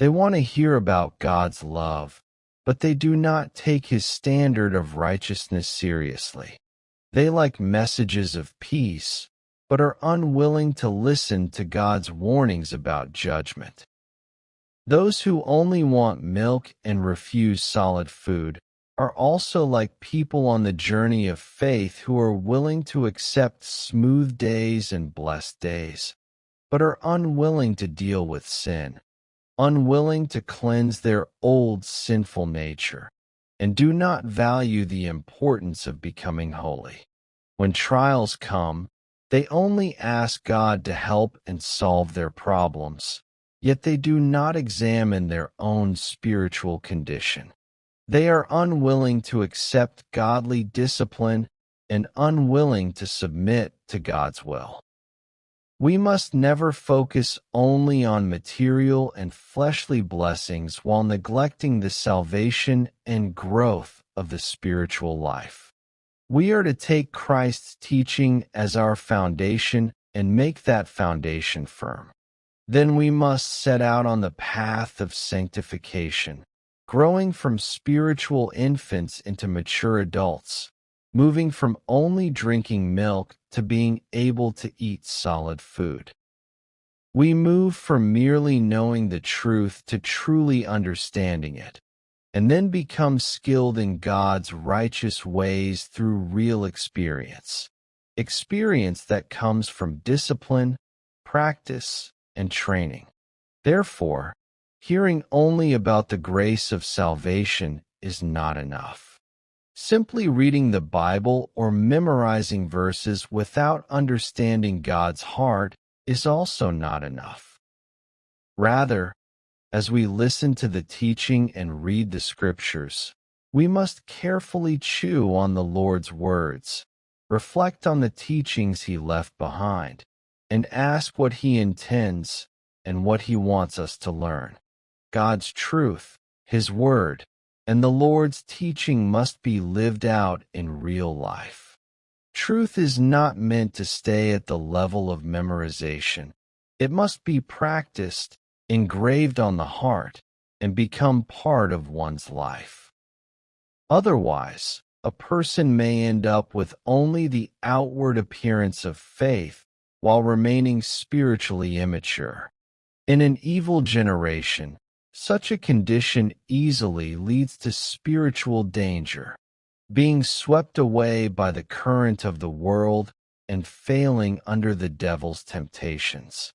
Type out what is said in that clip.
They want to hear about God's love, but they do not take His standard of righteousness seriously. They like messages of peace, but are unwilling to listen to God's warnings about judgment. Those who only want milk and refuse solid food are also like people on the journey of faith who are willing to accept smooth days and blessed days, but are unwilling to deal with sin, unwilling to cleanse their old sinful nature, and do not value the importance of becoming holy. When trials come, they only ask God to help and solve their problems, yet they do not examine their own spiritual condition. They are unwilling to accept godly discipline and unwilling to submit to God's will. We must never focus only on material and fleshly blessings while neglecting the salvation and growth of the spiritual life. We are to take Christ's teaching as our foundation and make that foundation firm. Then we must set out on the path of sanctification, growing from spiritual infants into mature adults, moving from only drinking milk to being able to eat solid food. We move from merely knowing the truth to truly understanding it, and then become skilled in God's righteous ways through real experience that comes from discipline, practice, and training. Therefore, hearing only about the grace of salvation is not enough. Simply reading the Bible or memorizing verses without understanding God's heart is also not enough. Rather, as we listen to the teaching and read the Scriptures, we must carefully chew on the Lord's words, reflect on the teachings He left behind, and ask what He intends and what He wants us to learn. God's truth, His Word, and the Lord's teaching must be lived out in real life. Truth is not meant to stay at the level of memorization. It must be practiced, engraved on the heart, and become part of one's life. Otherwise, a person may end up with only the outward appearance of faith while remaining spiritually immature. In an evil generation, such a condition easily leads to spiritual danger, being swept away by the current of the world and failing under the devil's temptations.